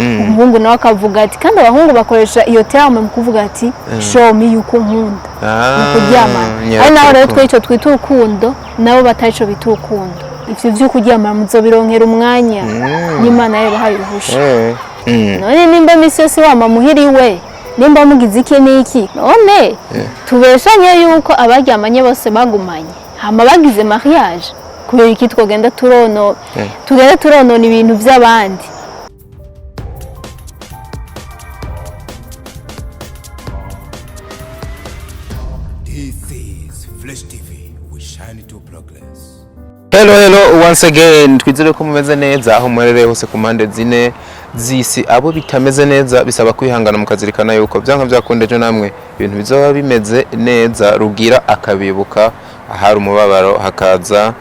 umuhungu nawe akavuga ati kandi abahungu bakoresha iyo terme mu kuvuga ati show me yuko nkunda mu kuryamana ari naho rero twico twita urukundo nabo batarico bita urukundo ivyo vyo kuryamana muzobironkera umwanya n'Imana yabahaye uruhusha none nimba misi yose wama muhiriwe nimba mugize iki n'iki none tubeshanye yuko abaryamanye bose bagumanye hama bagize mariage kubera iki twogenda turonona ibintu by'abandi. Hello once again twizere ko mumeze neza aho mwerere hose ku mpande zine zisi abo bitameze neza bisaba kwihangana mukazirikana yuko byanka byakundeje namwe ibintu bizoba bimeze neza rugira akabibuka ahari umubabaro hakaza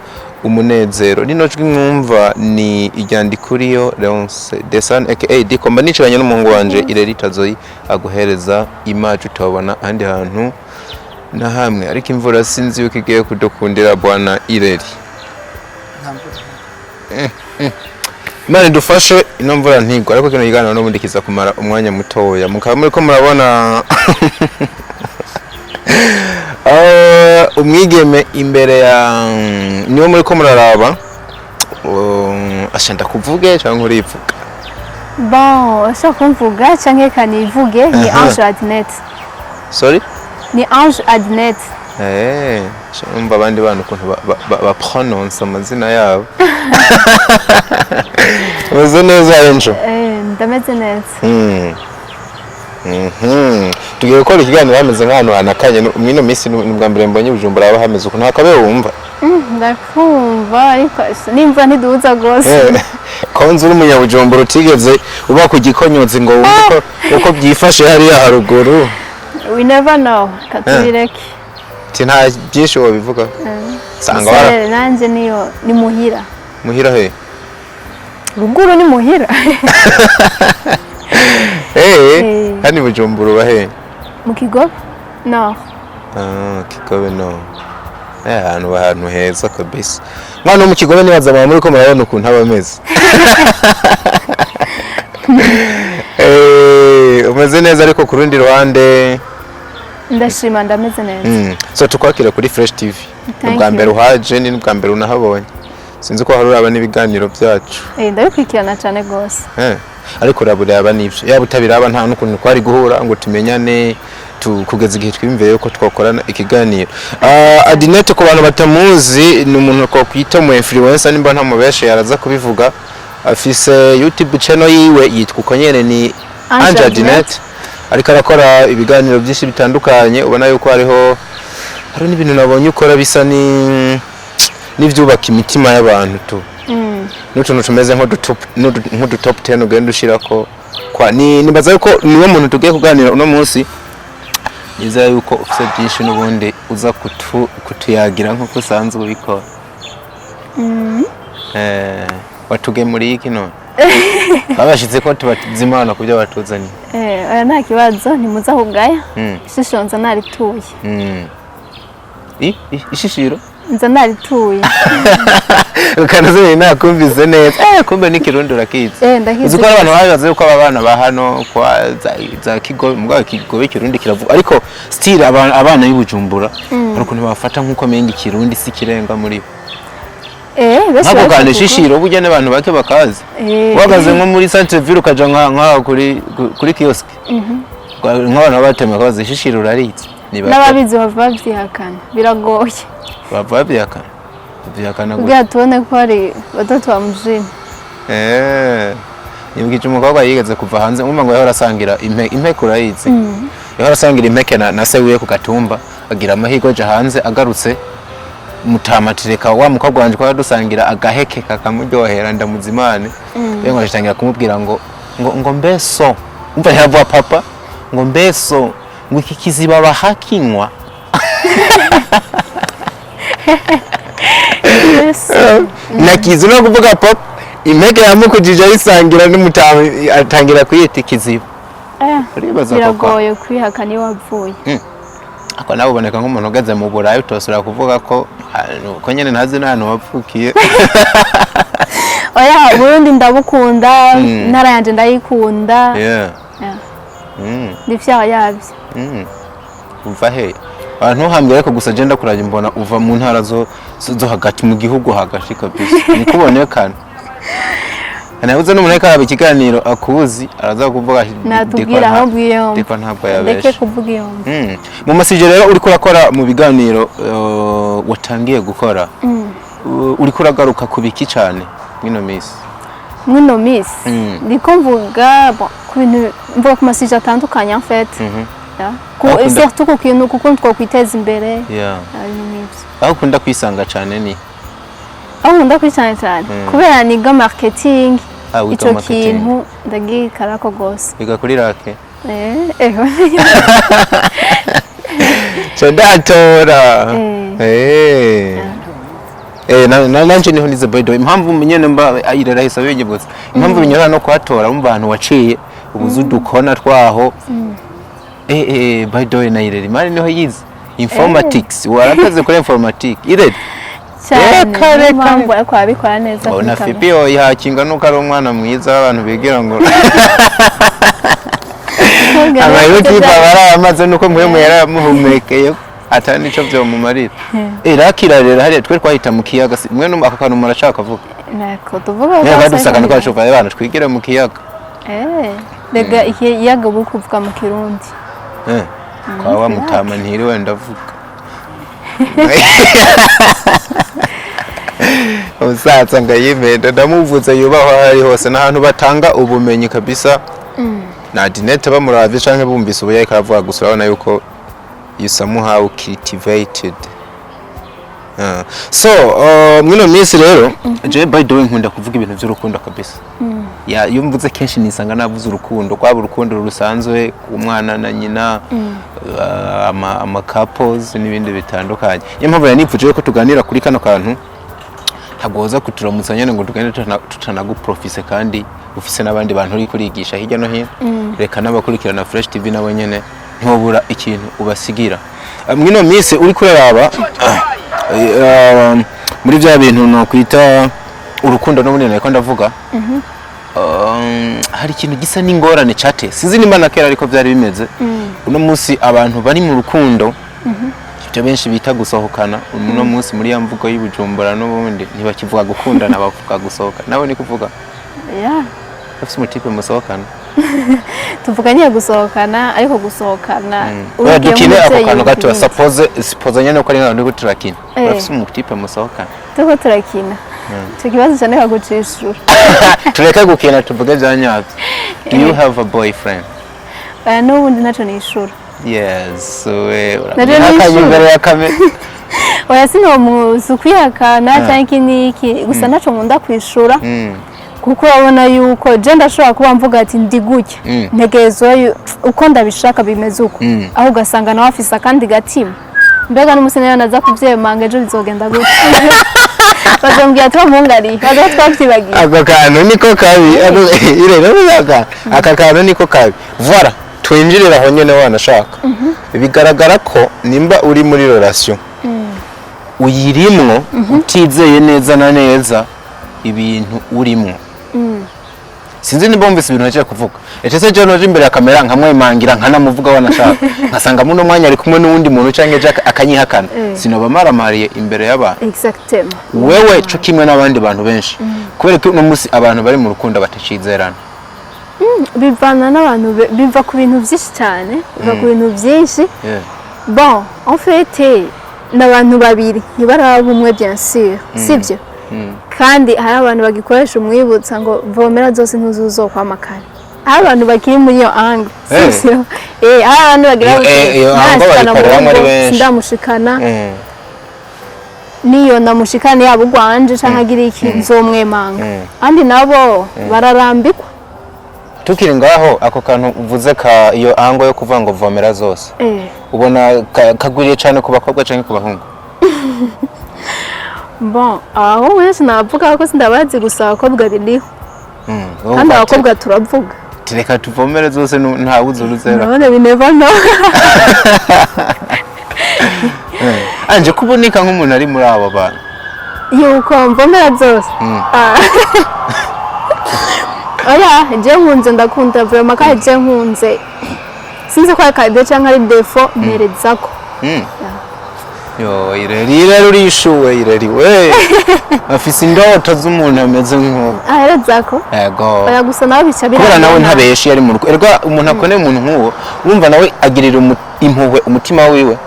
umunezero nino jwi mwumva ni iryandikuriyo Leonce Desan aka Dikomba niciranye n'umuhungu wanje Irerita Zoe aguhereza image utabona andi hantu na hamwe ariko imvura sinzi yuko igiye kudukundira bwana Ireri. Mane dufashe ino mvura ntigwa ariko kino yigana no bundikiza kumara umwanya mutoya mukaba muri ko murabona umwigeme imbere ya niwo muri ko muraraba ashanda kuvuge cyangwa urivuga bon ashaka kumvuga cyangwa kanivuge ni Ange Adnet. Sorry ni Ange Adnet. Shamba abandi bantu ukuntu ba pronounce amazina yabo. Uzo neza enjo. Ndameze neza. Tugiye gukora ikiganiro bameze nk'ahantu hanakanye mwino minsi n'ubwa mbere mbonye Bujumbura aba hameze ukuntu hakabe wumva. Ndakumva ariko nimva ntiduza gose. Konzi uri umunyabujumbura utigeze uba ku gikonyozi ngo wumve uko byifashe hariya haruguru. We never know. Katubireke. Nta byinshi wobivuga. Sanga wara. Nanje niyo ni muhira. Muhira he? Ruguru ni muhira. Hani Bujumbura bahe? Mu Kigobe? No. Kigobe no. Ahantu heza kabisa. Mwana mu Kigobe nibaza abantu muri ko murabona ukuntu abameze. Umeze neza ariko ku rundi ruhande ndashima ndameze neza. So tukwakira kuri Fresh TV. Ubwa mbere uhaje ni ubwa mbere unahabonye. Sinzi ko hari uraba n'ibiganiro byacu. Ndabikurikirana cyane gose. Ariko urabura nivyo. Yaba utabiraba nta n'ukuntu kwari guhura ngo tumenyane kugeza igihe twimveye yuko twakorana ikiganiro. Adnet ku bantu batamuzi ni umuntu ko kwita mu influencer nimba nta mubeshe yaraza kubivuga. Afise YouTube channel yiwe yitwa uko nyene ni Ange Adnet. Ariko arakora ibiganiro byinshi bitandukanye ubona yuko hari n'ibintu nabonye ukora bisa n'ivyubaka imitima y'abantu tu. N'utuntu tumeze nk'udu top 10 ugenda ushirako kwa nibaza yuko niwe muntu tugiye kuganira uno munsi niza yuko ufite byinshi n'ubundi uza kutuyagira nk'uko usanzwe ubikora. Watuge muri iki none babashitse ko tubazimana kubyo batuzaniye. Aya nta kibazo ntimuza kugaya. Ishishiro nza narituye. Ishishiro nza narituye. Ukanaze nakumvise neza. Kumbe ni Kirundi urakizi. Ndakizi. Uzi ko abantu babaze yuko abana ba hano kwa za Kigobe mbwa Kigobe Kirundi kiravuga ariko still abana y'Ubujumbura hari ukuntu bafata nkuko mengi Kirundi si kirenga muri bese nako kandi shishiro bujya n'abantu bake bakazi. Wagaze nko muri centre ville ukaja nka kuri kiosk. Nk'abantu batema kazi shishiro uraritse. N'ababizi bava byihakana biragoye. Bava byihakana gute? Ubwo tubone ko ari batatu wa mujini. Yibwije umukobwa yigeze kuva hanze umva ngo yahora asangira impeke urayizi. Yahora asangira impeke na se wiye ku Gatumba agira amahigo je hanze agarutse mutamatireka wa mukobwa wanje kwa dusangira agaheke kakamuryohera ndamuzimane. Ngo ashangira kumubwira ngo mbeso umva yavuga papa ngo mbeso ngo iki kiziba bahakinwa. Nakizi no kuvuga papa impeke yamukujije ayisangira n'umutama atangira kwiyita kiziba. Biragoye kwihakana iyo wavuye. Ako nabo boneka nk'umuntu ugeze mu Burayi utosura kuvuga ko nyene ntazi n'ahantu wapfukiye. oya Burundi ndabukunda ntara yanje ndayikunda ndivyaho yavyo uva he abantu hambere ko gusa genda kuraje mbona uva mu ntara zo hagati mu gihugu hagati kabisa nikubonekana anabuze n'umuntu karaba ikiganiro akuzi araza kuvuga natubwira aho bwiyomba ndiko ntabwo yabeshe ndeke kuvuga iyomba mu masije rero uri kurakora mu biganiro watangiye gukora uri kuragaruka kubiki cyane mwino miss ndiko mvuga ku bintu mvuga ku masije atandukanye en fait surtout ku kintu kuko twakwiteza imbere aho ukunda kwisanga cyane ni aho nkunda kwisanga cyane kubera niga marketing icyo kintu ndagikarako gose biga kuri rake ndatora nanje niho nize by the way impamvu nyene mba ayirera hisabye bwose impamvu binyora no kwatora mu bantu waciye ubuzu dukona twaho by the way nayirera imari niho yize informatics warakaze kuri informatics irede kare mpamvu ariko abikora neza bona fipiyo yakinga nuko ari umwana mwiza abantu bigira ngo abayuti babara amaze nuko mwe yaramuhumekeye atari nico byo mu marira rakira rero hari twe twahita mu kiyaga mwe no akakantu murashaka vuga nako tuvuga ko dusakana kwa shofa y'abantu twigire mu kiyaga rega ikiyaga buri kuvuga mu kirundi kwa wa mutama ntiri wenda vuga umusatsa ngayimenda ndamuvuze yubaho hari hose n'ahantu batanga ubumenyi kabisa na dinete bamuravye canke bumvise ubuyaye karavuga gusa urabona yuko you somehow cultivated so mwino minsi rero je by the way nkunda kuvuga ibintu by'urukundo kabisa iyo mvuze kenshi nisanga navuze urukundo kwaba urukundo rusanzwe umwana na nyina ama couples n'ibindi bitandukanye niyo mpamvu yanipfuje ko tuganira kuri kano kantu ntagoza kuturamutsa nyene ngo tugende tutanaguprofise kandi ufise n'abandi bantu uri kurigisha hirya no hino reka n'abakurikirana Fresh TV nabo nyene ntobura ikintu ubasigira mwino minsi uri kuraraba muri bya bintu no kwita urukundo n'ubundi nako ndavuga hari ikintu gisa n'ingorane cate sinzi nimba nakera ariko byari bimeze uno munsi abantu bari mu rukundo ibyo benshi bita gusohokana uno munsi muri ya mvugo y'ubujumbura n'ubundi ntibakivuga gukundana bavuga gusohoka nawe ni kuvuga ufite umutipe musohokana tuvuga niye gusohokana ariko gusohokana dukine ako kantu gato suppose nyene ko ari nk'abantu ko turakina ufite umutipe musohokana tuko turakina cyo kibazo cyane kagucishura tureka gukina tuvuge bya nyabyo do you have a boyfriend n'ubundi naco nishura yes nakanyumvira ya kamera oya sino muzukwihakana cyangwa niki gusa naco nkunda kwishura kuko urabona yuko je ndashobora kuba mvuga ati ndi gutya ntegezo uko ndabishaka bimeze uko aho ugasanga nawe afise akandi gatima mbega n'umusenera naza kuvyemanga ejo bizogenda gutya bazombwira twamungari bazo twavyibagiye ako kantu niko kabi irero aka kantu niko kabi voilà twinjirira aho nyene wanashaka bigaragara ko nimba uri muri relation uyirimwo utizeye neza na neza ibintu urimwo sinzi niba wumvise ibintu nagiye kuvuga ese je noje imbere ya kamera nkamwemangira nkanamuvuga wanashaka nkasanga muno mwanya ari kumwe n'uwundi muntu canke je akanyihakana sinoba maramariye imbere y'abantu exactement wewe cyo kimwe n'abandi bantu benshi kubera ko uno munsi abantu bari mu rukundo batacizerana bivana n'abantu biva ku bintu byinshi cyane biva ku bintu byinshi bon en fait n'abantu babiri ntibaraba umwe bien sûr sivyo kandi hari abantu bagikoresha umwibutsa ngo vomera zose ntuzi kwa makare hari abantu bakiri muri iyo angle sivyo hari abantu bagira ndamushikana niyo namushikana yabo gwanje canke agira iki nzomwemanga andi nabo bararambikwa tukiri ngaho ako kantu uvuze ka iyo ango yo kuvuga ngo vomera zose ubona kaguriye cyane ku bakobwa canke ku bahungu bon aho wese navuga ko sindabazi gusa abakobwa biriho kandi abakobwa turavuga reka tuvomere zose nta buzo uruzera none binevano anje kuboneka nk'umuntu ari muri abo bantu yuko mvomera zose oya je nkunze ndakunda vraiment kandi je nkunze sinzi ko akade cyangwa ari defo mperezako yo ireri urishuwe ireriwe afise indoto z'umuntu ameze nko aherezako yego oya gusa nawe bicabira kubera nawe ntabeshi yari mu rugo erwa umuntu akone umuntu nkuwo urumva nawe agirira impuhwe umutima wiwe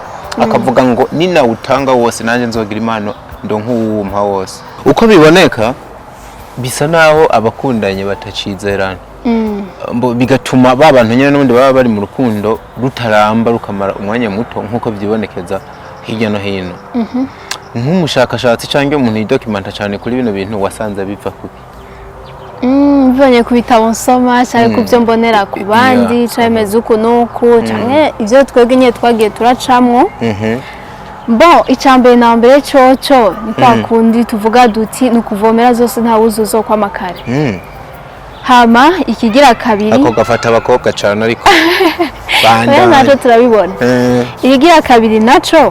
akavuga ngo nina utanga wose nanje nzogira impano ndo nkuwumpa wose uko biboneka bisa naho abakundanye batacizerana bigatuma babantu nyene n'ubundi baba bari mu rukundo rutaramba rukamara umwanya muto nkuko byibonekeza hirya no hino nk'umushakashatsi cyangwa umuntu yidokimenta cyane kuri bino bintu wasanze biva kuki mvanye ku bitabo nsoma cyane ku byo mbonera ku bandi cyameze uko nuko cyane ivyo twebwe nye twagiye turacamwo bon icambere na mbere cyoco ni kwa kundi tuvuga duti nukuvomera zose nta wuzuzo kwa makare hama ikigira kabiri ako gafata abakobwa cyane ariko banda naco turabibona ikigira kabiri naco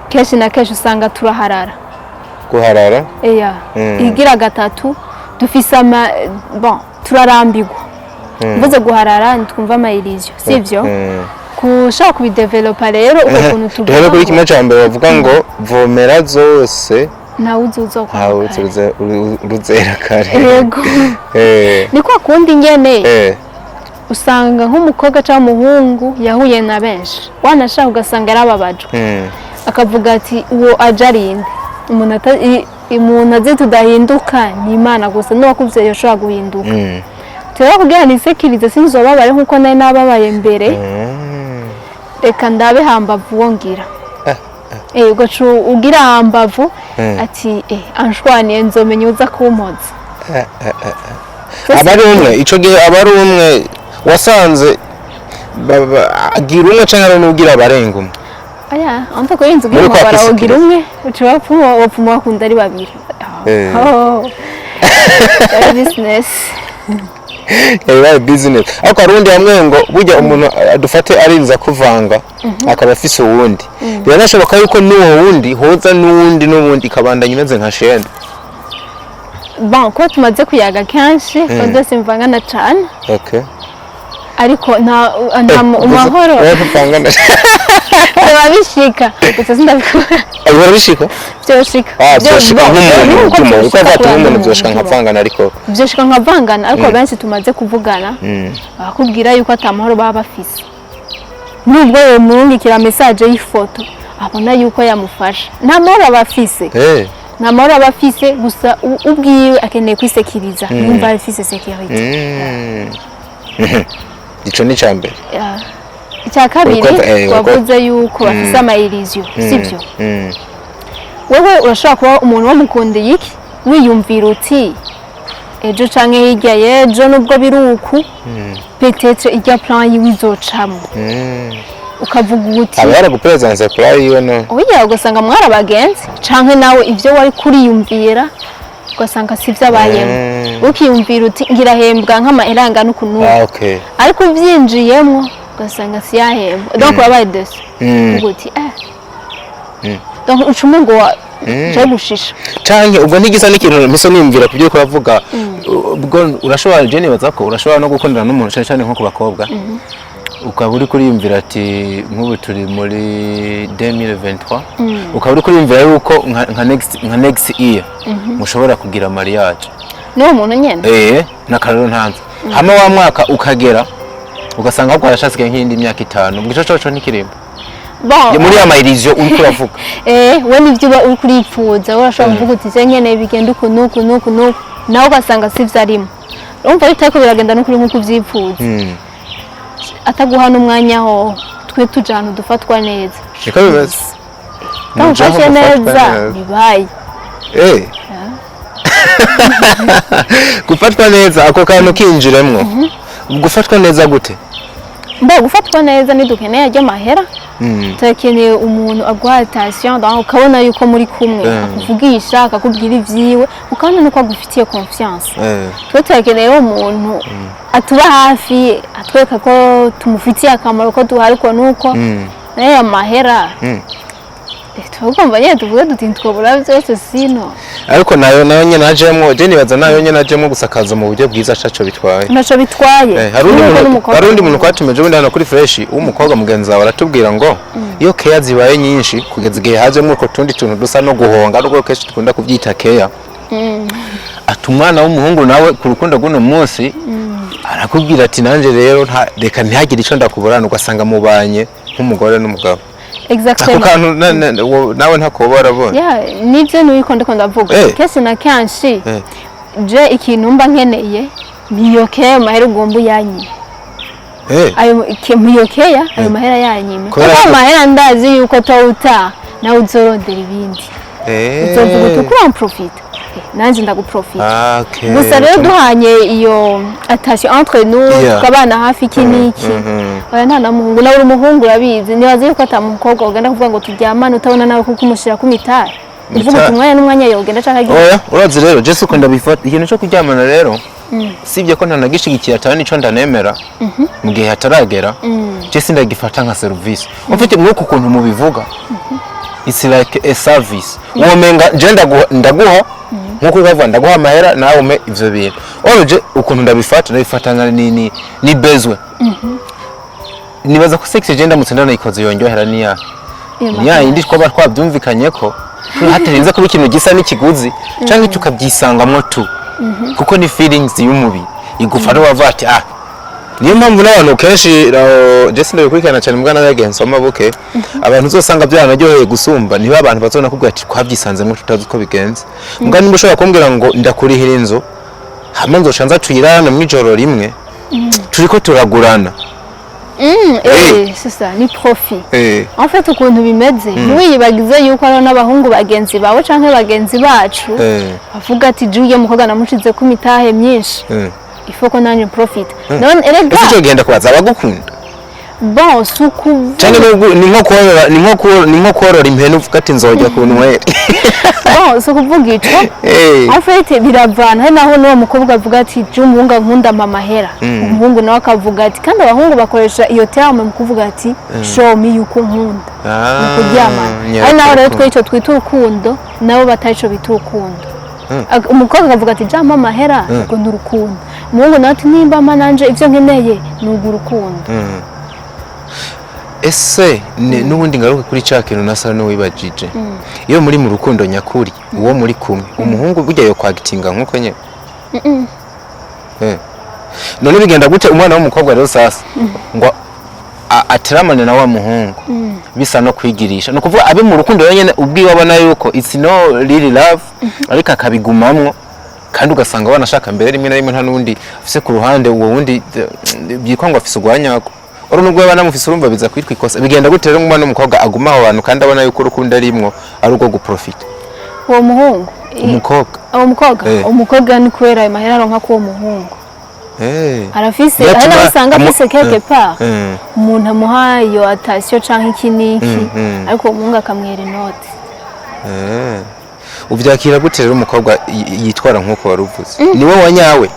keshi na keshi usanga turaharara guharara ikigira gatatu dufise bon turarambirwa mvuze guharara ntitwumva amayirizo sivyo kushaka kubidevelopa rero ukuntu tuvuga rero kuri kimwe cyambere bavuga ngo vomera zose nta wuzuzo kwa uruzera kare yego ni kwa kundi nyene usanga nk'umukobwa cyangwa umuhungu yahuye na benshi wanashaka ugasanga yarababajwe akavuga ati uwo ajarinde umuntu azi tudahinduka ni Imana gusa n'uwakuvye yoshobora guhinduka rero kugira nisekirize sinzobabare nkuko nari nababaye mbere reka ndabe hambavu wongira ugacu ugira hambavu ati anshwaniye nzomenya uza kumpoza abari umwe ico gihe abari umwe wasanze agira umwe cyangwa n'ugira abarenga umwe aya anta ko yinzu ngo barawogira umwe uciba wapfuma bakunda ari babiri business business ariko arundi hamwe ngo burya umuntu adufate arinza kuvanga akaba afise uwundi biranashoboka yuko n'uwo wundi hoza n'uwundi kabandanya imeze nka shene bon ko tumaze kuyaga kenshi kandi simvangana cyane ariko nta umahoro bavangana babishika gusa sindabikora babishika byoshika nk'umuntu uko afata umuntu byoshika nkavangana ariko byoshika nkavangana ariko benshi tumaze kuvugana bakubwira yuko atamahoro baba bafise nubwo uwo murungikira message y'ifoto abona yuko yamufasha nta mahoro bafise nta mahoro bafise gusa ubwiwe akeneye kwisekiriza yumva afise security ico ni cyambere icya kabiri wavuze yuko bafise amayirizo sibyo wewe urashobora kuba umuntu wamukundiye iki wiyumvira uti ejo canke hirya yejo nubwo biruku peut-être irya plan yiwe izocamo ukavuga uti abara gupresence plan yiwe no oya ugasanga mwarabagenzi canke nawe ivyo wari kuriyumvira ugasanga sivyo abayemo ukiyumvira uti ngira hembwa nk'amaheranga n'ukuntu ariko uvyinjiyemo ugasanga siyahembwa donc wabaye desi uguti donc ucumu ngo je gushisha canke ubwo ntigisa n'ikintu miso nimvira kubyo ko bavuga ubwo urashobora je nibaza ko urashobora no gukundana n'umuntu cyane cyane nko ku bakobwa ukaba uri kuriyumvira ati nk'ubu turi muri 2023 ukaba uri kuriyumvira yuko nka next year mushobora kugira mariage no muntu nyene nakarero ntanze hama wa mwaka ukagera ugasanga ahubwo arashatse nk'indi myaka 5 mu gico coco n'ikirimbo muri amayirizo uri kuravuga we nivyo uri kuripfuza urashobora kuvuga uti je nkene bigenda uku nuku nawe ugasanga sivyo arimo urumva bitako biragenda no kuri nkuko uvyipfuza ataguha n'umwanya ho twe tujana dufatwa neza niko bimeze ufashe neza bibaye gufatwa neza ako kantu kinjiremwo gufatwa neza gute gufatwa neza nidukeneye ajya mahera turakeneye umuntu aguha attention donc ukabona yuko muri kumwe akuvugisha akakubwira ivyiwe ukabona nuko agufitiye confiance twe turakeneye umuntu atuba hafi atweka ko tumufitiye akamaro ko duhari ko nuko nayo amahera tugomba nyine tuvuge duti twabura byose sino ariko nayo nyine najemo je nibaza nayo nyine najemo gusakaza mu buryo bwiza caco bitwaye naco bitwaye hari undi muntu kwatumeje ubundi hano kuri fresh w'umukobwa mugenzi wawe aratubwira ngo iyo care zibaye nyinshi kugeza igihe hajemo uko tundi tuntu dusa no guhonga n'ubwo kenshi dukunda kubyita care atumwana w'umuhungu nawe ku rukundo guno munsi arakubwira ati nanje rero reka ntihagire ico ndakuburana ugasanga mubanye nk'umugore n'umugabo exactement kantu nawe ntakobora bona nivyo niko ndavuga kese na kanshi je ikintu mba nkeneye niyokeye mahera ugomba yanyi ayo miyokeye ayo mahera yanyime kuko mahera ndazi yuko tawuta nawe uzorondera ibindi uzovuga tukura profit nanje ndaguprofita gusa rero duhanye iyo attention entre nous tukabana hafi iki niki oya nta namuhungu nawe umuhungu urabizi nibaze yuko atamukobwa ugenda kuvuga ngo turyamane utabona nawe kuko umushira ku mitari uvuga umwanya n'umwanya yogenda cyangwa agiye oya urazi rero je suko ndabifata ikintu cyo kuryamana rero sibye ko ntanagishigikiye atari nico ndanemera mu gihe hataragera je sindagifata nka service ufite mwuko ukuntu mubivuga it's like a service womenga je ndaguha nkuko bavuga ndaguha amahera nawe ume ivyo bintu oje ukuntu ndabifata ni bezwe nibaza ko sex je ndamutse ndanayikoze yonjohera niya indi twaba twabyumvikanye ko hatarinze kuba ikintu gisa n'ikiguzi cyangwa tukabyisangamwo tu kuko ni feelings y'umubiri igufara wavati niyo mpamvu n'abantu kenshi Jesse ndabikurikirana cyane mbwana yagenze amabuke abantu uzosanga byanaryoheye gusumba niba abantu bazona kubwira ati twabyisanzemo tutazi uko bigenze mbwa nimba ushobora kumbwira ngo ndakurihira inzu hamwe nzoshanza tuyirana mu ijoro rimwe turiko turagurana sasa ni profit en fait ukuntu bimeze ntiwiyibagize yuko ari n'abahungu bagenzi bawe canke bagenzi bacu bavuga ati juye mukoga namushize ku mitahe myinshi ifoko nanye profit none erega icyo genda kwaza abagukunda bon suku cyane ni nko korora impene uvuga ati nzojya ku nwere bon sukuvuga ico en fait biravana hari naho no mukobwa avuga ati jumuhunga nkunda mama hera umuhungu nawe akavuga ati kandi abahungu bakoresha iyo terme mu kuvuga ati show me yuko nkunda kuryamana hari naho rero twico twita urukundo nabo batayico bita urukundo umukobwa akavuga ati jama amahera ngo n'urukundo umuhungu nawe ati nimba mananje ivyo nkeneye n'ugu urukundo ese n'ubundi ngaruke kuri cya kintu nasa n'uwibajije iyo muri mu rukundo nyakuri uwo muri kumwe umuhungu burya yo kwagitinga nkuko nye none bigenda gute umwana w'umukobwa rero sasa ngo atiramane na wa muhungu bisa no kwigirisha no kuvuga abe mu rukundo yonyene ubwiwe abona yuko it's no really love ariko akabigumamwo kandi ugasanga banashaka mbere rimwe na rimwe nta nundi afise ku ruhande uwo wundi byikwa ngo afise ugwanyako oro nubwo abana mufise urumva biza kwitwa ikosa bigenda gute rero umwana w'umukobwa aguma aho bantu kandi abona yuko urukundo arimwo ari ugo guprofita uwo muhungu umukobwa ni kwera amahera aronka ko uwo muhungu arafise ari nasanga afise quelque part umuntu amuhayo attention canke ikiniki ariko umuhungu akamwera inoti uvyakira gute rero umukobwa yitwara nkuko waruvuze niwe wanyawe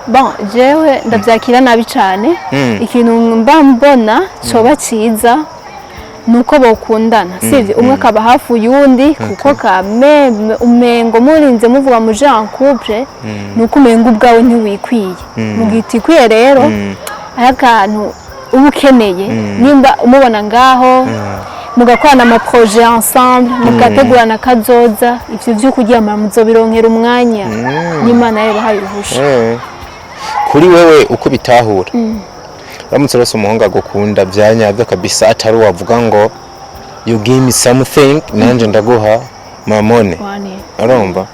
bon jewe ndavyakira nabi cyane ikintu mba mbona coba ciza nuko bokundana sivyo umwe akaba hafu yundi kuko kame umengo murinze muvuga mu Jean couple nuko umengo ubwawe ntiwikwiye mugiti kwiye rero ayakantu ubukeneye nimba umubona ngaho mugakwana ama projet ensemble mugategurana kazoza ivyo byo kuryama muzobironkera umwanya n'Imana yero hayuhusha kuri wewe uko bitahura ramutse rose umuhungu agukunda byanyabyo kabisa atari wavuga ngo you give me something nanje ndaguha mamone aromba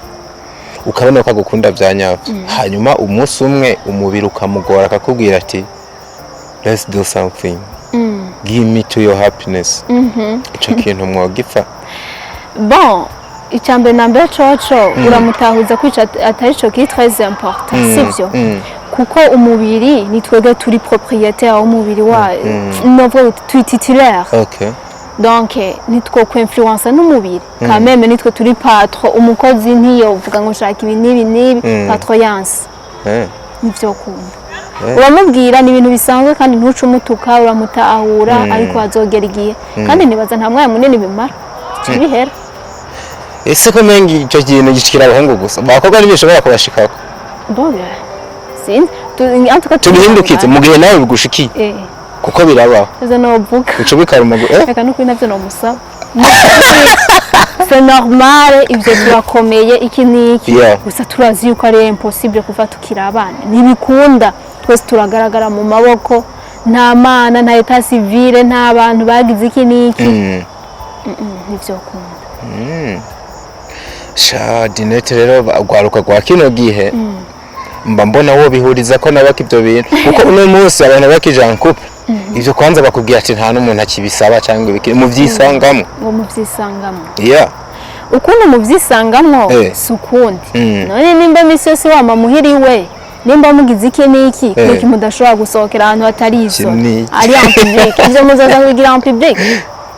ukabona ko agukunda byanyabyo hanyuma umunsi umwe umubiri ukamugora akakubwira ati let's do something give me to your happiness ico kintu mwogifa bon icyambe nambere coco uramutahuza kwica atari cyo qui très important sivyo kuko umubiri ni twege turi propriétaire w'umubiri wa novo titulaire donc nitwo ko influence n'umubiri quand même nitwo turi patron umukozi ntiyo uvuga ngo shaka ibi nibi patronance nivyo kumva uramubwira ni ibintu bisanzwe kandi ntuce umutuka uramutahura ariko azogera igihe kandi nibaza nta mwanya munini bimara bihera. ese ko mengi icyo kintu gishikira abahungu gusa abakobwa ntibishobora kubashikako Bon, sinzi tubihindukitse mu gihe nawe bigushikiye kuko birabaho izo novuga uco bikaruma reka no kwina byo no musaba c'est normal ibyo turakomeye iki niki gusa turazi yuko ari impossible kuva tukira abana ntibikunda twese turagaragara mu maboko nta mana nta etat civile nta bantu bagize iki niki nivyo kunda sha dinete rero gwaruka gwa kino gihe mba mbona wo bihuriza ko nabaka ibyo bintu kuko uno munsi abantu bakijana couple ivyo kwanza bakubwira ati nta n'umuntu akibisaba cyangwa ibiki mu vyisangamo ngo mu vyisangamo ukuntu mu vyisangamo sukundi none nimba misi yose wama muhiriwe nimba mugize iki niki kuko mudashobora gusohokera ahantu hatari izo ari en public ivyo muzaza kugira en public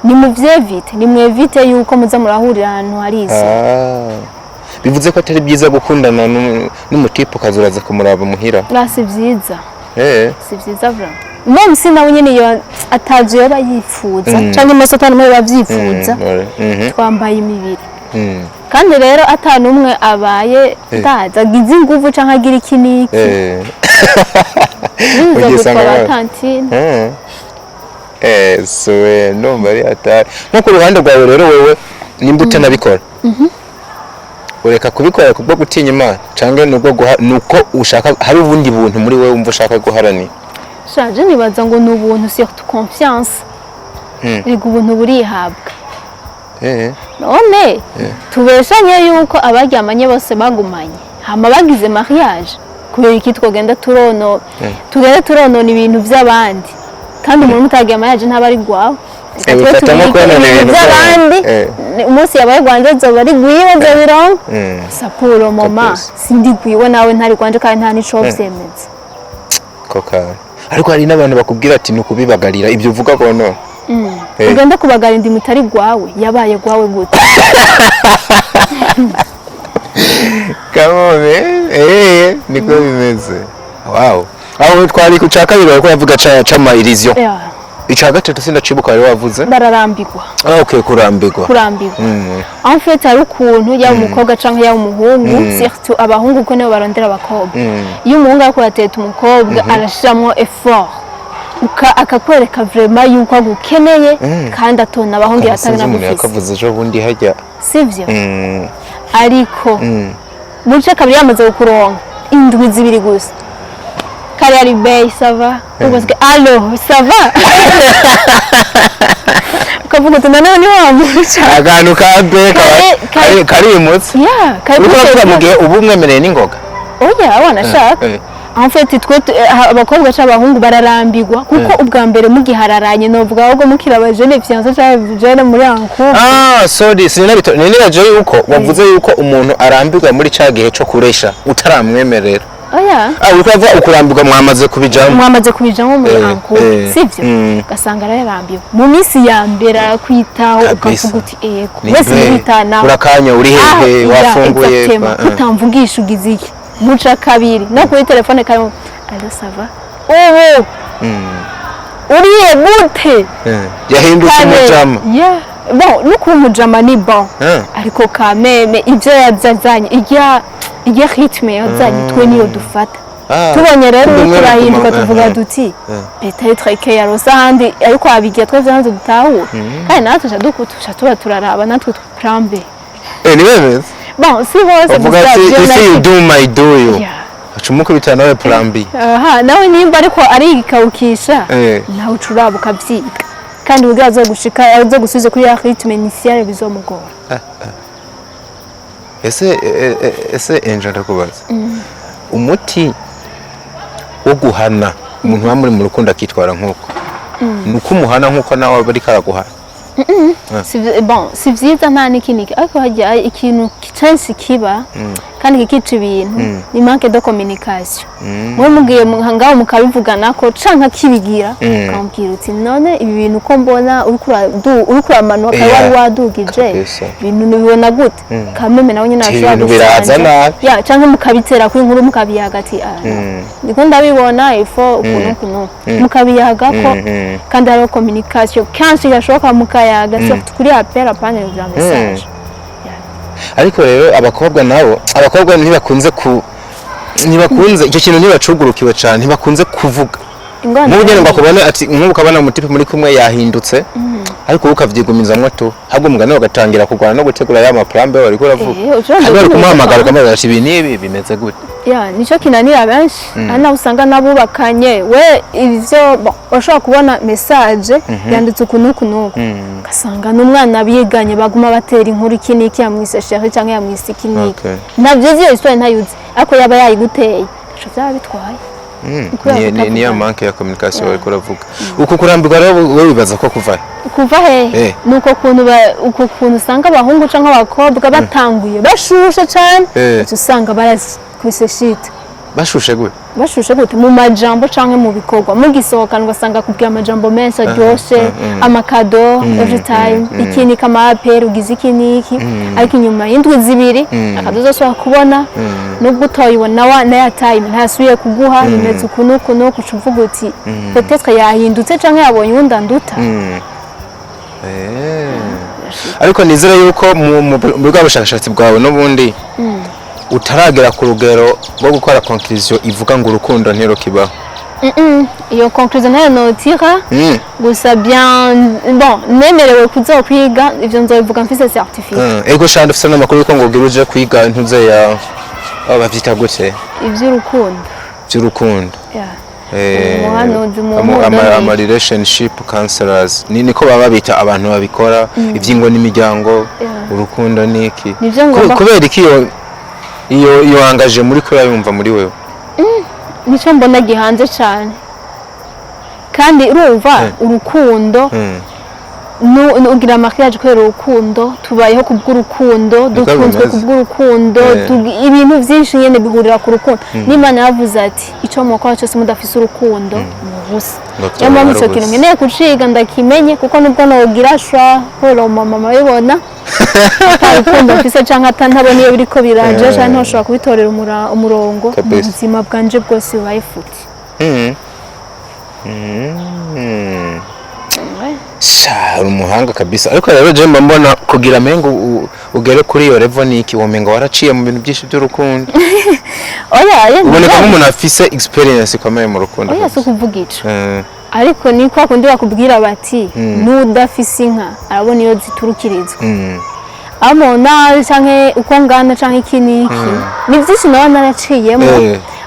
ni mu vyevite ni mwevite yuko muza murahurira ahantu hari izo bivuze ko atari byiza gukundana n'umutipe ukazuraza kumuraba muhira si vyiza si vyiza vra umuntu sinawe nyene yo ataje yaba yifuza canke masotano mwe bavyifuza twambaye imibiri kandi rero atanu umwe abaye taza gize inguvu canke agira ikiniki ugikora tantine sowe no bari atari no ku ruhande rwawe rero wewe nimba utanabikora ureka kubikora kubwo gutinya Imana canke nuko ushaka hari ubundi buntu muri wewe umva ushaka guharanira shaje nibaza ngo n'ubuntu surtout confiance ego ubuntu burihabwa none tubeshanye yuko abaryamanye bose bagumanye hama bagize mariage kubera iki twogenda turonona ibintu by'abandi kandi umuntu mutagiye mariage ntabari gwawe by'abandi umunsi yabaye gwanje zoba ari gwiwe zo birongo sapuro mama sindi gwiwe nawe ntari gwanje kandi nta nico vyemeza koka ariko hari n'abantu bakubwira ati nukubibagarira ibyo uvuga ko no ugenda kubagarira indi mutari gwawe yabaye gwawe gute kamone niko bimeze wow aho twari kucaka biro ko yavuga cama iriziyo icya gatatu sindacibuka wari wavuze bararambirwa okay kurambirwa en fait ari ukuntu yaba umukobwa canke yaba umuhungu surtout abahungu ko nibo barondera abakobwa iyo umuhungu ariko ateta umukobwa arashiramo effort akakwereka vraiment yuko agukeneye kandi atona abahungu atagana gufisa akavuze ejo bundi hajya sivyo ariko muce kabiri yamaze kukuronka indwi zibiri gusa kare ari bey sava ubwo allo sava ukavuga ati none wa muca agantu ka be kari imutse uko mugihe ubumwemereye n'ingoga oya abana shaka en fait twe abakobwa c'abahungu bararambirwa kuko ubwa mbere mugihararanye novuga ahubwo mukirabaje jeune fiancé cyane muri anko sorry sinabito niraje yuko wavuze yuko umuntu arambirwa muri ca gihe cyo kuresha utaramwemerera oya ukava ukurambirwa mwamaze kubijamo muri anko sivyo gasanga ararambiwe mu minsi ya mbere akwitaho ukavuga uti ego wese witana urakanya uri hehe wafunguye utamvugisha ugize iki muca kabiri no kuri telefone kayo allo sava uriye gute yahindutse umujama bon nuko umujama ni bon ariko kameme ibyo yazazanye irya rythme yazanye twe niyo dufata tubonye rero turahinduka tuvuga duti peut-être que yarosa handi ariko abigiye twese hanze dutahura kandi natwe tuja tuba turaraba natwe tuprambe niwemeze bon si bose gusa you do my do you acumuka bitana we plan B nawe nimba ariko ari igikawukisha nawe ucurabuka byiga kandi ugazo gushika azo gusubiza kuri rythme initiale bizomugora ese enje ndakubaza umuti wo guhana umuntu wa muri mu rukundo akitwara nkuko nuko umuhana nkuko nawe bari karaguhana bon si vyiza nta nikiniki ariko hajya ikintu cyose kiba kandi kikica ibintu ni manque de communication mwe mugiye ngaho mukabivugana ko canka kibigira ukambwira uti none ibi bintu ko mbona uri kuramanuka wari wadugije ibintu nibibona gute kameme nawe nyine ashobora gusanga ya canke mukabitera kuri inkuru mukabiyaga ati niko ndabibona ifo ukuntu mukabiyaga ko kandi hariho communication kenshi yashoboka mukayaga surtout kuri appel apane vya message ariko rero abakobwa ntibakunze icyo kintu ntibacugurukiwe cyane ntibakunze kuvuga nk'ubu nyine ngo akubone ati nk'ubu ukabona umutipe muri kumwe yahindutse ariko ukavyigumizamwo tu ahubwo umugani bagatangira kurwana no gutegura ya maplambe wari kuravuga bari kumuhamagara ukamubwira ati ibi nibi bimeze gute nico kinanira benshi ana usanga nabubakanye we ivyo bashobora kubona message yanditse ukuntu ugasanga n'umwana biganye baguma batera inkuru iki niki yamwise chérie cyangwa yamwise iki niki navyo ziyo histoire ntayuzi ariko yaba yayiguteye ico vyaba bitwaye niyo manque ya communication wari kuravuga uko kurambirwa rero we wibaza ko kuva he nuko kuntu usanga abahungu canke abakobwa batanguye bashushe cyane usanga barakubise shit bashushe gute mu majambo canke mu bikorwa mugisohokana ugasanga kubwira amajambo menshi aryoshe amakado every time ikini kama apel ugize ikiniki ariko inyuma y'indwi zibiri akado zose wakubona nubwo utoyibona na ya time ntasubiye kuguha bimeze ukuntu kucuvuga uti peut-être yahindutse canke yabonye undi anduta ariko nizera yuko mu bwa bushakashatsi bwawe n'ubundi utaragera ku rugero rwo gukora conclusion ivuga ngo urukundo ntirukibaho iyo conclusion nayo notira gusa bien nemerewe kuzokwiga ivyo nzobivuga mfise certificate ego shanda ufise n'amakuru yuko ngo ugiruje kwiga ntuze ya bavyita gute ivy'urukundo ama relationship counselors niko baba babita abantu babikora ivy'ingo n'imiryango urukundo niki kubera iki iyo angaje muri kuri yumva muri wewe nico mbona gihanze cyane kandi urumva urukundo ugira mariage kubera urukundo tubayeho kubw'urukundo dukunzwe kubw'urukundo ibintu byinshi nyene bihurira ku rukundo n'Imana yavuze ati ico mukora cyose mudafise urukundo mubusa yamwe mu cyo kintu nkeneye kuciga ndakimenye kuko nubwo nogira shwa horo mama yibona urukundo mfise canke atantabona iyo biriko biraje canke ntoshobora kubitorera umurongo mu buzima bwanje bwose bubayifuti umuhanga kabisa ariko rero je mbona kugira mengo ugere kuri iyo level niki womenga waraciye mu bintu byinshi by'urukundo uboneka nk'umuntu afise experience ikomeye mu rukundo so kuvuga ico ariko ni kwa kundi bakubwira bati nudafise inka arabona iyo ziturukirizwa amona canke uko ngana canke ikiniki ni byinshi nawe naraciyemo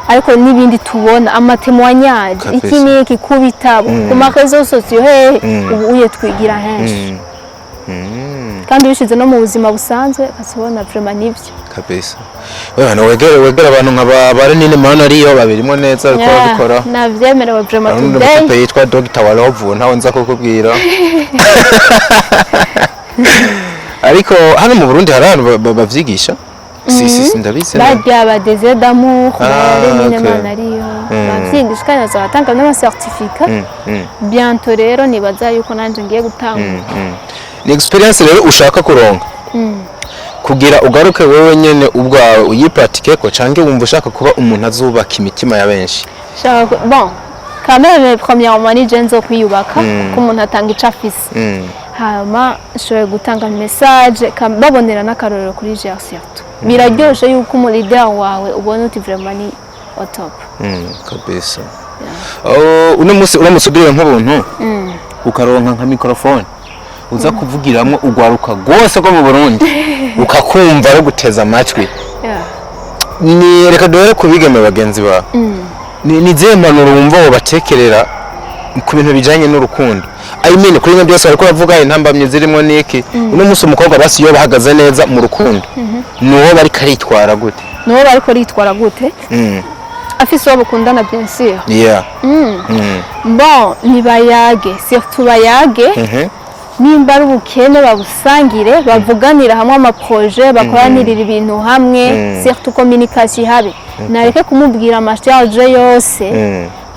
ariko nibindi tubona amatemwanyaje ikiniki kubitabo ku marezo sociaux ubu uye twigira henshi kandi bishize no mu buzima busanzwe akasubona vraiment nivyo kabisa wewe wegera abantu nk'abari nine mana ariyo babirimo neza ariko babikora navyemerewe vraiment today undi yitwa Dr. Walovu ntawe nza kukubwira ariko hano mu Burundi hari abantu bavyigisha ndabizi bajya ba désir d'amour nine mana ariyo bavyigisha kandi bazatanga n'ama certificat bientôt rero nibaza yuko nanje ngiye gutanga ni experience rero ushaka kuronka kugira ugaruke wewe nyene ubwawe uyipratike ko canke wumva ushaka kuba umuntu azubaka imitima ya benshi quand même premièrement ni jenzo kwiyubaka ko umuntu atanga icafise hama shoye gutanga message babonera n'akarorero kuri Gersiato biraryoshe yuko umu leader wawe ubona uti vraiment ni au top kabisa uno musi uramutse ugiriwe nk'ubuntu ukaronka nka microphone uza kuvugiramwo ugwaruka gose ko mu Burundi ukakumva ari guteza amatwi ni reka dore kubigeme bagenzi ba ni zempanuro wumva wo batekerera ku bintu bijanye n'urukundo I mean kuri mwe byose ariko bavuga intambamye zirimo niki uno musi umukobwa basi yo bahagaze neza mu rukundo nuwo bari karitwara gute afise uwo bakundana bien sûr bon nibayage surtout bayage nimba ari ubukene babusangire bavuganira hamwe amaproje bakoranirira ibintu hamwe surtout communication habe nareke kumubwira amashaje yose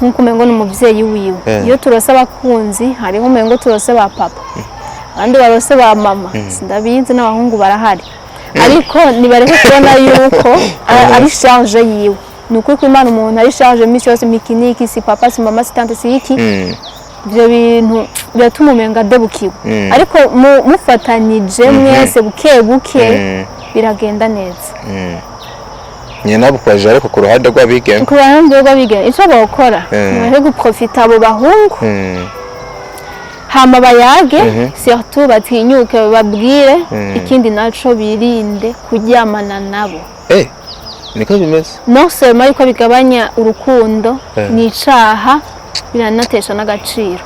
nkuko umengo n'umuvyeyi wiwe iyo turose abakunzi hariho umengo turose ba papa abandi barose ba mama sindabizi n'abahungu barahari ariko nibareke kubona yuko ari charge yiwe nuko ko Imana umuntu ari charge misi yose mikiniki si papa si mama si tante si iki ibyo bintu biratuma umenga debukiwe ariko mufatanije mwese buke buke biragenda neza nyina bukwaje ariko ku ruhande rw'abigeme icyo bakora ni guprofita abo bahungu hama bayage surtout batinyuke babwire ikindi naco birinde kuryamana nabo niko bimeze no sema yuko bigabanya urukundo ni icaha biranatesha n'agaciro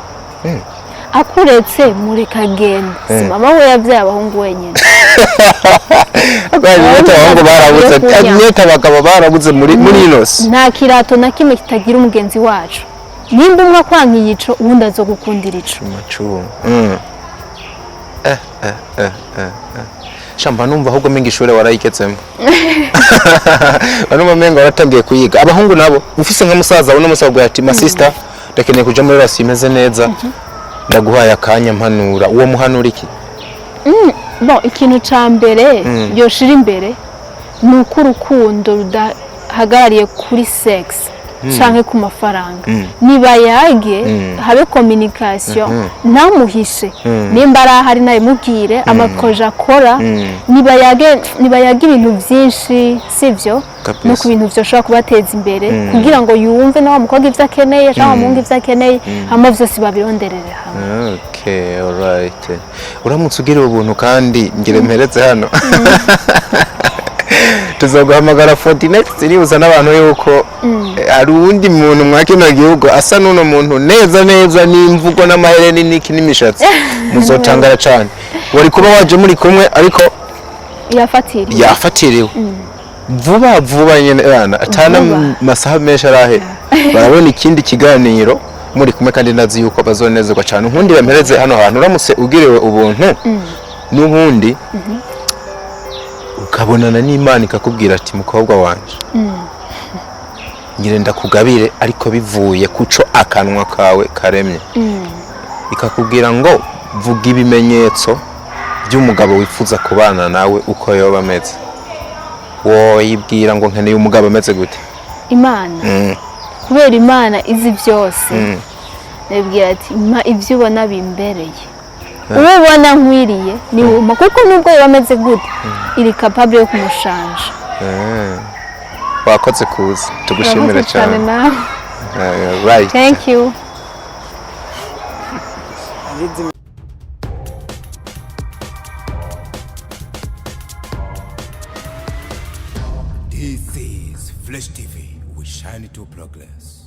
akuretse muri kagenda si mama we yavyaye abahungu wenyine abahungu barabuze nyeta abagabo barabuze muri inose nta kirato na kimwe kitagira umugenzi wacu nimba umwe kwankiye ico ubundi azogukundira ico shamba numva ahubwo menga ishure warayigezemo bano mamenga waratangiye kuyiga abahungu nabo ufise nka musaza uno musabwa ati ma sister ndakeneye kuja muri rasi imeze neza ndaguhaye akanya mpanura uwo muhanura iki bon ikintu ca mbere yoshira imbere nuko urukundo rudahagarariye kuri sex canke ku mafaranga nibayage habe communication ntamuhishe nimba arahari nawe mubwire amaproje akora nibayage ibintu byinshi sivyo no ku bintu byoshobora kubateza imbere kugira ngo yumve nawe mukobwa ivyo akeneye cyangwa mungu ivyo akeneye hama vyose babironderere hamwe. Okay, alright. Uramutse ugira ubuntu kandi ngire mpereze hano tuzoguhamagara for the next nibuza n'abantu yuko ari uwundi muntu mwakino gihugu asa n'uno muntu neza n'imvugo n'amahereni n'iki n'imishatsi muzotangara cyane wari kuba waje muri kumwe ariko yafatiriwe vuba nyene bana atana masaha menshi arahe barabona ikindi kiganiro muri kumwe kandi nazi yuko bazonezerwa cyane nkundi bampereze hano hantu uramutse ugiriwe ubuntu n'ubundi ukabonana n'Imana ikakubwira ati mukobwa wanje ngire ndakugabire ariko bivuye kuco akanwa kawe karemye ikakubwira ngo vuga ibimenyetso by'umugabo wifuza kubana nawe uko yoba ameze woyibwira ngo nkeneye umugabo ameze gute Imana kubera Imana izi byose nabwira ati ma ibyo ubona bimbereye ubona nkwiriye ni wuma kuko nubwo yameze gute iri capable yo kumushanja wakoze kuza tugushimira cyane right thank you This is Flash TV. We shine to progress.